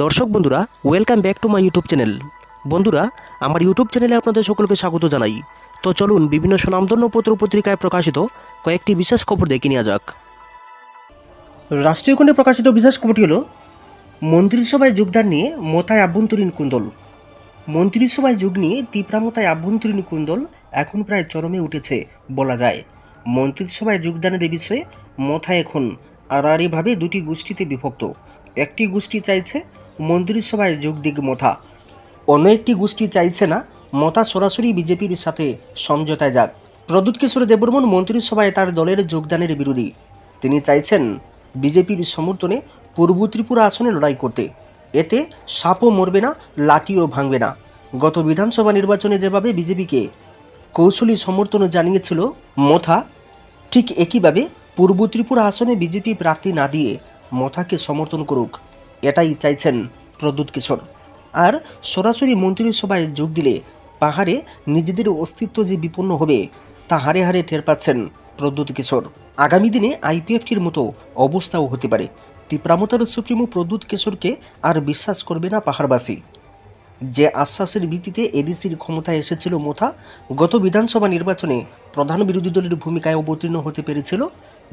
দর্শক বন্ধুরা, welcome back to my YouTube channel. বন্ধুরা, আমার ইউটিউব চ্যানেলে আপনাদের সকলকে স্বাগত জানাই। তো চলুন বিভিন্ন স্বনামধন্য পত্র পত্রিকায় প্রকাশিত কয়েকটি বিশেষ খবর দেখে নেওয়া যাক। রাষ্ট্রীয় খণ্ডে প্রকাশিত বিশেষ খবরটি হল মন্ত্রিসভায় যোগদান নিয়ে মতায় আভ্যন্তরীণ কুন্দল। মন্ত্রিসভায় যোগ নিয়ে তীব্রামতায় আভ্যন্তরীণ কুন্দল এখন প্রায় চরমে উঠেছে বলা যায়। মন্ত্রিসভায় যোগদানের বিষয়ে মথা এখন আড়াআড়িভাবে দুটি গোষ্ঠীতে বিভক্ত। একটি গোষ্ঠী চাইছে মন্ত্রিসভায় যোগ দিক মথা, অন্য একটি গোষ্ঠী চাইছে না, মথা সরাসরি বিজেপির সাথে সমঝোতায় যাক। প্রদ্যুৎ কিশোর দেববর্মন মন্ত্রিসভায় তার দলের যোগদানের বিরোধী। তিনি চাইছেন বিজেপির সমর্থনে পূর্ব ত্রিপুরা আসনে লড়াই করতে। এতে সাপও মরবে না, লাঠিও ভাঙবে না। গত বিধানসভা নির্বাচনে যেভাবে বিজেপিকে কৌশলী সমর্থন জানিয়েছিল মথা, ঠিক একইভাবে পূর্ব ত্রিপুরা আসনে বিজেপি প্রার্থী না দিয়ে মথাকে সমর্থন করুক, এটাই চাইছেন প্রদ্যুৎ কিশোর। আর সরাসরি মন্ত্রিসভায় যোগ দিলে পাহাড়ে নিজেদের অস্তিত্ব যে বিপন্ন হবে তা হারে হারে টের পাচ্ছেন প্রদ্যুৎ কিশোর। আগামী দিনে আইপিএফটির মতো অবস্থাও হতে পারে। তীব্রামতার সুপ্রিমো প্রদ্যুৎ কিশোরকে আর বিশ্বাস করবে না পাহাড়বাসী। যে আশ্বাসের ভিত্তিতে এডিসির ক্ষমতায় এসেছিল মথা, গত বিধানসভা নির্বাচনে প্রধান বিরোধী দলের ভূমিকায় অবতীর্ণ হতে পেরেছিল,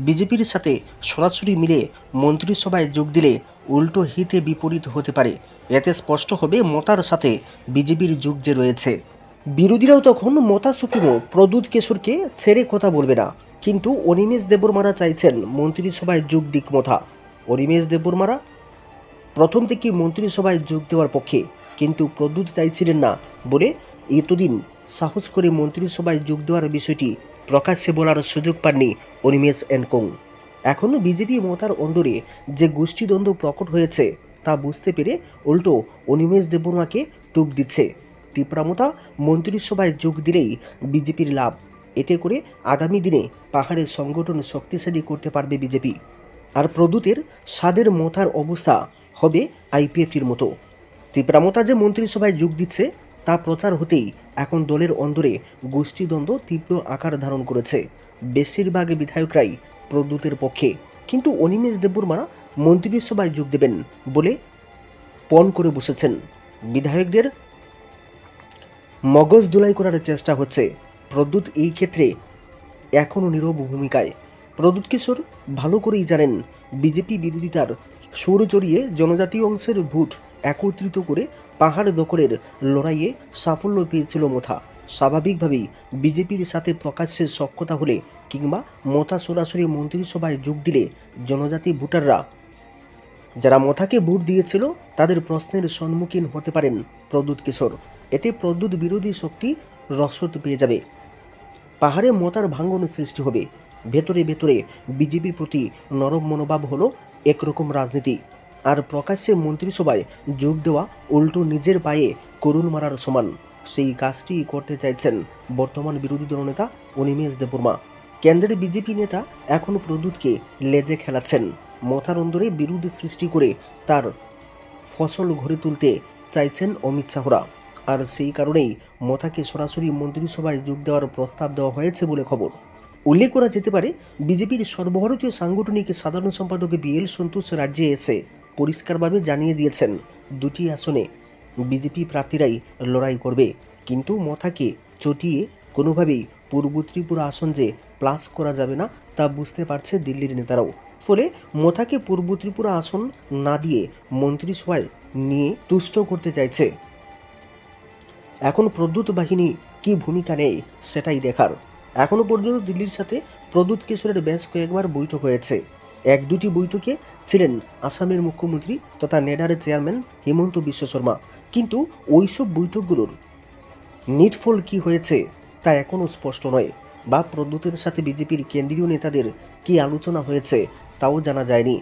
বিজেপির সাথে সরাসরি মিলে মন্ত্রিসভায় যোগ দিলে উল্টো হিতে বিপরীত হতে পারে। এতে স্পষ্ট হবে মতার সাথে বিজেপির যোগ যে রয়েছে। বিরোধীরাও তখন মতা সুপ্রিমো প্রদ্যুৎ কিশোরকে ছেড়ে কথা বলবে না। কিন্তু অনিমেষ দেববর্মারা চাইছেন মন্ত্রিসভায় যোগ দিক মথা। অনিমেষ দেববর্মারা প্রথম থেকে মন্ত্রিসভায় যোগ দেওয়ার পক্ষে, কিন্তু প্রদ্যুৎ চাইছিলেন না বলে এতদিন সাহস করে মন্ত্রিসভায় যোগ দেওয়ার বিষয়টি প্রকাশ্যে বলার সুযোগ পাননি অনিমেষ অ্যান্ড কোং। এখনও বিজেপি মতার অন্দরে যে গোষ্ঠীদ্বন্দ্ব প্রকট হয়েছে তা বুঝতে পেরে উল্টো অনিমেষ দেববর্মাকে টুপ দিচ্ছে। তীব্রামতা মন্ত্রিসভায় যোগ দিলেই বিজেপির লাভ। এতে করে আগামী দিনে পাহাড়ের সংগঠন শক্তিশালী করতে পারবে বিজেপি। আর প্রদ্যুতের সাদের মথার অবস্থা হবে আইপিএফটির মতো। তীব্রামতা যে মন্ত্রিসভায় যোগ দিচ্ছে তা প্রচার হতেই এখন দলের অন্দরে গোষ্ঠীদ্বন্দ্ব তীব্র আকার ধারণ করেছে। বেশিরভাগ বিধায়করাই প্রদ্যুতের পক্ষে, কিন্তু অনিমেষ দেববর্মা মন্ত্রিসভায় যোগ দেবেন বলে পণ করে বসেছেন। বিধায়কদের মগজ ধুলাই করার চেষ্টা হচ্ছে। প্রদ্যুৎ এই ক্ষেত্রে এখনও নীরব ভূমিকায়। প্রদ্যুৎ কিশোর ভালো করেই জানেন বিজেপি বিরোধিতার সুর চড়িয়ে জনজাতীয় অংশের ভোট একত্রিত করে পাহাড় দখলের লড়াইয়ে সাফল্য পেয়েছিল মথা। স্বাভাবিকভাবেই বিজেপির সাথে প্রকাশ্যে সখ্যতা হলে কিংবা মথা সরাসরি মন্ত্রিসভায় যোগ দিলে জনজাতি ভোটাররা যারা মথাকে ভোট দিয়েছিল তাদের প্রশ্নের সম্মুখীন হতে পারেন প্রদ্যুৎ কিশোর। এতে প্রদ্যুৎ বিরোধী শক্তি রসদ পেয়ে যাবে। পাহাড়ে মতার ভাঙন সৃষ্টি হবে। ভেতরে ভেতরে বিজেপির প্রতি নরম মনোভাব হলো একরকম রাজনীতি, আর প্রকাশ্যে মন্ত্রিসভায় যোগ দেওয়া উল্টো নিজের পায়ে করুণ মারার সমান। সেই কাজটি করতে চাইছেন বর্তমান বিরোধী দলনেতা অনিমেষ দেববর্মা। কেন্দ্রের বিজেপি নেতা এখন প্রদ্যুৎকে লেজে খেলাচ্ছেন। মথার অন্দরে বিরোধ সৃষ্টি করে তার ফসল ঘরে তুলতে চাইছেন অমিত শাহরা। আর সেই কারণেই মথাকে সরাসরি মন্ত্রিসভায় যোগ দেওয়ার প্রস্তাব দেওয়া হয়েছে বলে খবর। উল্লেখ করা যেতে পারে, বিজেপির সর্বভারতীয় সাংগঠনিক সাধারণ সম্পাদক বিএল সন্তোষ রাজ্যে এসে পরিষ্কারভাবে জানিয়ে দিয়েছেন দুটি আসনে বিজেপি প্রার্থীরাই লড়াই করবে। কিন্তু মথাকে চটিয়ে কোনোভাবেই পূর্ব ত্রিপুরা আসন যে প্লাস করা যাবে না তা বুঝতে পারছে দিল্লির নেতারাও। ফলে মথাকে পূর্ব ত্রিপুরা আসন না দিয়ে মন্ত্রিসভায় নিয়ে তুষ্ট করতে চাইছে। এখন প্রদ্যুৎ বাহিনী কী ভূমিকা নেয় সেটাই দেখার। এখনও পর্যন্ত দিল্লির সাথে প্রদ্যুৎ কিশোরের বেশ কয়েকবার বৈঠক হয়েছে। এক দুটি বৈঠকে ছিলেন আসামের মুখ্যমন্ত্রী তথা নেডারের চেয়ারম্যান হিমন্ত বিশ্ব শর্মা। কিন্তু ওইসব বৈঠকগুলোর নিটফল কী হয়েছে তা এখনও স্পষ্ট নয়, বা প্রদ্যুতের সাথে বিজেপির কেন্দ্রীয় নেতাদের কী আলোচনা হয়েছে তাও জানা যায়নি।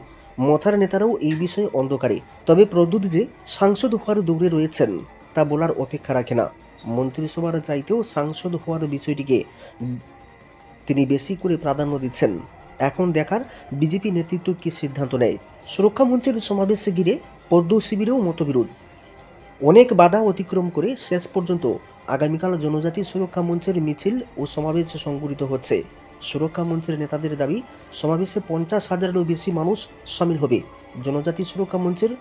মথার নেতারাও এই বিষয়ে অন্ধকারে। তবে প্রদ্যুৎ যে সাংসদ হওয়ার দৌড়ে রয়েছেন তা বলার অপেক্ষা রাখে না। মন্ত্রিসভার চাইতেও সাংসদ হওয়ার বিষয়টিকে তিনি বেশি করে প্রাধান্য দিচ্ছেন। এখন দেখার বিজেপি নেতৃত্ব কী সিদ্ধান্ত নেয়। সুরক্ষা মঞ্চের সমাবেশে ঘিরে পদ্ম শিবিরেও মতবিরোধ। অনেক বাধা অতিক্রম করে শেষ পর্যন্ত আগামীকাল জনজাতি সুরক্ষা মঞ্চের মিছিল ও সমাবেশ সংগঠিত হচ্ছে। সুরক্ষা মঞ্চের নেতাদের দাবি, সমাবেশে 50,000-এরও বেশি মানুষ সামিল হবে। জনজাতি সুরক্ষা মঞ্চের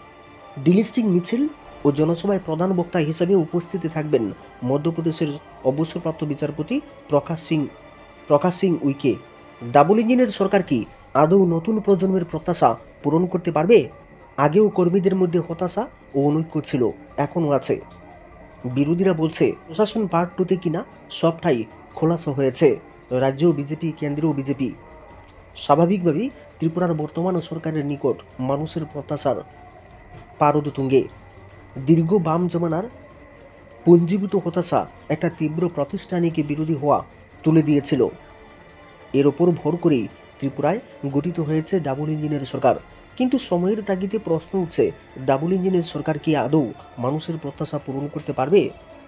ডিলিস্টিং মিছিল ও জনসভায় প্রধান বক্তা হিসেবে উপস্থিত থাকবেন মধ্যপ্রদেশের অবসরপ্রাপ্ত বিচারপতি প্রকাশ সিং উইকে। ডাবল ইঞ্জিনের সরকার কি আদৌ নতুন প্রজন্মের প্রত্যাশা পূরণ করতে পারবে? আগেও কর্মীদের মধ্যে হতাশা ও অনৈক্য ছিল, এখনও আছে। বিরোধীরা বলছে প্রশাসন পার্ট 2-তে কিনা সবটাই খোলাসা হয়েছে। রাজ্যেও বিজেপি, কেন্দ্রেও বিজেপি। স্বাভাবিকভাবেই ত্রিপুরার বর্তমান সরকারের নিকট মানুষের প্রত্যাশার পারদ তুঙ্গে। দীর্ঘ বাম জমানার পুঞ্জীভূত হতাশা একটা তীব্র প্রাতিষ্ঠানিক বিরোধী হওয়া তুলে দিয়েছিল। এর ওপর ভর করেই ত্রিপুরায় গঠিত হয়েছে ডাবল ইঞ্জিনের সরকার। কিন্তু সময়ের তাগিদে প্রশ্ন উঠছে, ডাবল ইঞ্জিনের সরকার কি আদৌ মানুষের প্রত্যাশা পূরণ করতে পারবে?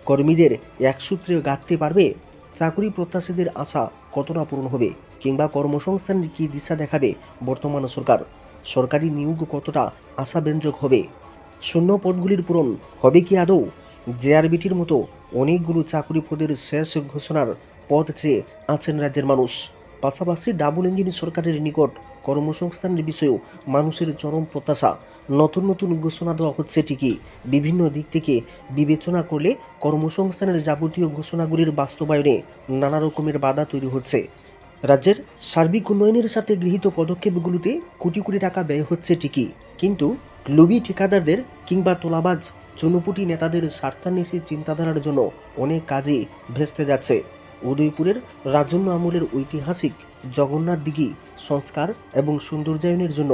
কর্মীদের এক সূত্রে গাঁথতে পারবে? চাকরি প্রত্যাশীদের আশা কতটা পূরণ হবে? কিংবা কর্মসংস্থানের কি দিশা দেখাবে বর্তমান সরকার? সরকারি নিয়োগ কতটা আশাব্যঞ্জক হবে? শূন্য পদগুলির পূরণ হবে কি আদৌ? জেআরবিটির মতো অনেকগুলো চাকরি পদের শেষ ঘোষণার পথ চেয়ে আছেন রাজ্যের মানুষ। পাশাপাশি ডাবল ইঞ্জিন সরকারের নিকট কর্মসংস্থানের বিষয়েও মানুষের চরম প্রত্যাশা। নতুন নতুন ঘোষণা দেওয়া হচ্ছে ঠিকই, বিভিন্ন দিক থেকে বিবেচনা করলে কর্মসংস্থানের যাবতীয় ঘোষণাগুলির বাস্তবায়নে নানা রকমের বাধা তৈরি হচ্ছে। রাজ্যের সার্বিক উন্নয়নের সাথে গৃহীত পদক্ষেপগুলোতে কোটি কোটি টাকা ব্যয় হচ্ছে ঠিকই, কিন্তু লোভী ঠিকাদারদের কিংবা তোলাবাজ চুনোপুটি নেতাদের স্বার্থান্বেষী চিন্তাধারার জন্য অনেক কাজই ভেস্তে যাচ্ছে। উদয়পুরের রাজন্য আমলের ঐতিহাসিক জগন্নাথ দিঘি সংস্কার এবং সৌন্দর্যায়নের জন্য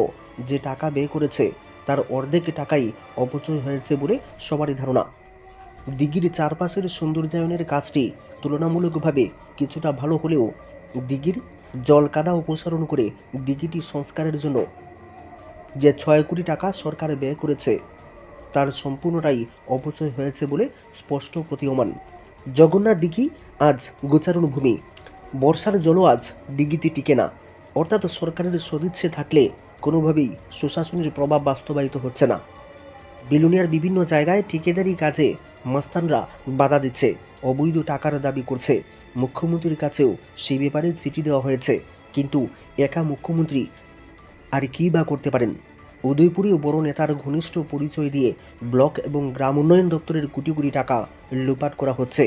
যে টাকা ব্যয় করেছে তার অর্ধেক টাকাই অপচয় হয়েছে বলে সবারই ধারণা। দিঘির চারপাশের সৌন্দর্যায়নের কাজটি তুলনামূলকভাবে কিছুটা ভালো হলেও দিঘির জলকাদা অপসারণ করে দিঘিটি সংস্কারের জন্য যে 6 কোটি টাকা সরকার ব্যয় করেছে তার সম্পূর্ণটাই অপচয় হয়েছে বলে স্পষ্ট প্রতীয়মান। জগন্নাথ দিঘি আজ গোচারণ ভূমি, বর্ষার জলও আজ দিঘিতে টিকে না। অর্থাৎ সরকারের সদিচ্ছে থাকলে কোনোভাবেই সুশাসনের প্রভাব বাস্তবায়িত হচ্ছে না। বিলুনিয়ার বিভিন্ন জায়গায় ঠিকাদারি কাজে মাস্তানরা বাধা দিচ্ছে, অবৈধ টাকার দাবি করছে। মুখ্যমন্ত্রীর কাছেও সেই ব্যাপারে চিঠি দেওয়া হয়েছে, কিন্তু একা মুখ্যমন্ত্রী আর কী বা করতে পারেন? উদয়পুরেও বড় নেতার ঘনিষ্ঠ পরিচয় দিয়ে ব্লক এবং গ্রাম উন্নয়ন দপ্তরের কোটি কোটি টাকা লোপাট করা হচ্ছে।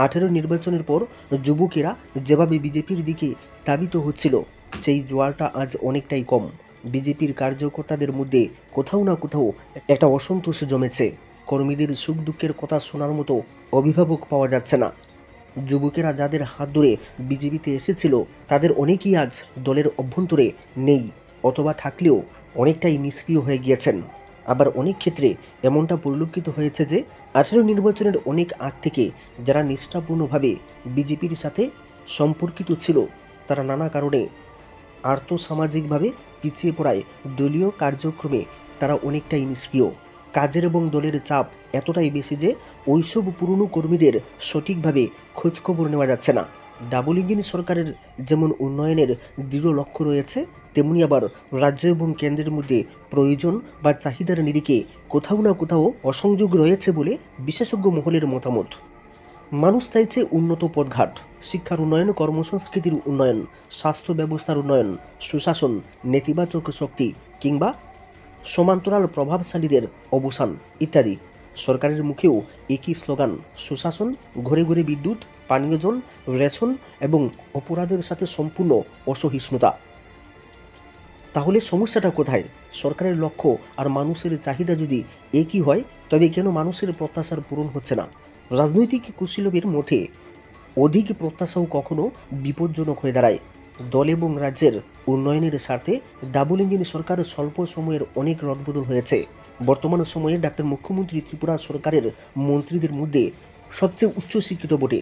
18 নির্বাচনের পর যুবকেরা যেভাবে বিজেপির দিকে ধাবিত হচ্ছিল, সেই জোয়ারটা আজ অনেকটাই কম। বিজেপির কার্যকর্তাদের মধ্যে কোথাও না কোথাও একটা অসন্তোষ জমেছে। কর্মীদের সুখ দুঃখের কথা শোনার মতো অভিভাবক পাওয়া যাচ্ছে না। যুবকেরা যাদের হাত ধরে বিজেপিতে এসেছিল তাদের অনেকেই আজ দলের অভ্যন্তরে নেই, অথবা থাকলেও অনেকটাই নিষ্ক্রিয় হয়ে গিয়েছেন। আবার অনেক ক্ষেত্রে এমনটা পরিলক্ষিত হয়েছে যে 18 নির্বাচনের অনেক আগ থেকে যারা নিষ্ঠাপূর্ণভাবে বিজেপির সাথে সম্পর্কিত ছিল তারা নানা কারণে আর্থসামাজিকভাবে পিছিয়ে পড়ায় দলীয় কার্যক্রমে তারা অনেকটাই নিষ্ক্রিয়। কাজের এবং দলের চাপ এতটাই বেশি যে ওইসব পুরনো কর্মীদের সঠিকভাবে খোঁজখবর নেওয়া যাচ্ছে না। ডাবল ইঞ্জিন সরকারের যেমন উন্নয়নের দৃঢ় লক্ষ্য রয়েছে, তেমনি আবার রাজ্য এবং কেন্দ্রের মধ্যে প্রয়োজন বা চাহিদার নিরিখে কোথাও না কোথাও অসংযোগ রয়েছে বলে বিশেষজ্ঞ মহলের মতামত। মানুষ চাইছে উন্নত পথঘাট, শিক্ষার উন্নয়ন, কর্মসংস্কৃতির উন্নয়ন, স্বাস্থ্য ব্যবস্থার উন্নয়ন, সুশাসন, নেতিবাচক শক্তি কিংবা সমান্তরাল প্রভাবশালীদের অবসান ইত্যাদি। সরকারের মুখেও একই স্লোগান, সুশাসন, ঘরে ঘরে বিদ্যুৎ, পানীয় জল, রেশন এবং অপরাধের সাথে সম্পূর্ণ অসহিষ্ণুতা। তাহলে সমস্যাটা কোথায়? সরকারের লক্ষ্য আর মানুষের চাহিদা যদি একই হয়, তবে কেন মানুষের প্রত্যাশার পূরণ হচ্ছে না? রাজনৈতিক কুশীলবের মধ্যে অধিক প্রত্যাশাও কখনো বিপজ্জনক হয়ে দাঁড়ায়। দল এবং রাজ্যের উন্নয়নের স্বার্থে ডাবল ইঞ্জিন সরকার স্বল্প সময়ের অনেক রদবদল হয়েছে। বর্তমান সময়ে মুখ্যমন্ত্রী ত্রিপুরা সরকারের মন্ত্রীদের মধ্যে সবচেয়ে উচ্চশিক্ষিত বটে।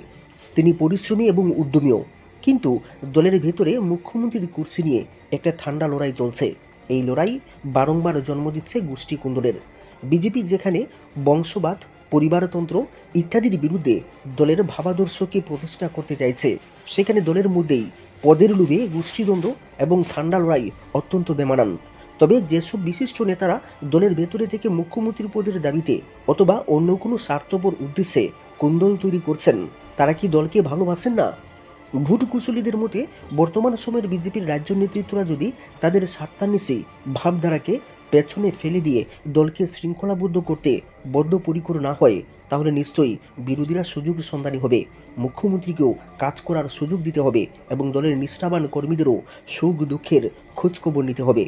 তিনি পরিশ্রমী এবং উদ্যমীও, কিন্তু দলের ভেতরে মুখ্যমন্ত্রীর কুর্সি নিয়ে একটা ঠান্ডা লড়াই চলছে। এই লড়াই বারংবার জন্ম দিচ্ছে গোষ্ঠী কুন্দলের। বিজেপি যেখানে বংশবাদ, পরিবারতন্ত্র ইত্যাদির বিরুদ্ধে দলের ভাবাদর্শকে প্রতিষ্ঠা করতে চাইছে, সেখানে দলের মধ্যেই পদের লোভে গোষ্ঠীদ্বন্দ্ব এবং ঠান্ডা লড়াই অত্যন্ত বেমানান। তবে যেসব বিশিষ্ট নেতারা দলের ভেতরে থেকে মুখ্যমন্ত্রীর পদের দাবিতে অথবা অন্য কোনো স্বার্থপর উদ্দেশ্যে কুন্দল তৈরি করছেন, তারা কি দলকে ভালোবাসেন না? ভোট কুশলীদের মতে বর্তমান সময়ের বিজেপির রাজ্য নেতৃত্বরা যদি তাদের স্বার্থান্বেষী ভাবধারাকে পেছনে ফেলে দিয়ে দলকে শৃঙ্খলাবদ্ধ করতে বদ্ধপরিকর না হয়, তাহলে নিশ্চয়ই বিরোধীরা সুযোগ সন্ধানী হবে। মুখ্যমন্ত্রীকেও কাজ করার সুযোগ দিতে হবে এবং দলের নিষ্ঠাবান কর্মীদেরও সুখ দুঃখের খোঁজখবর নিতে হবে।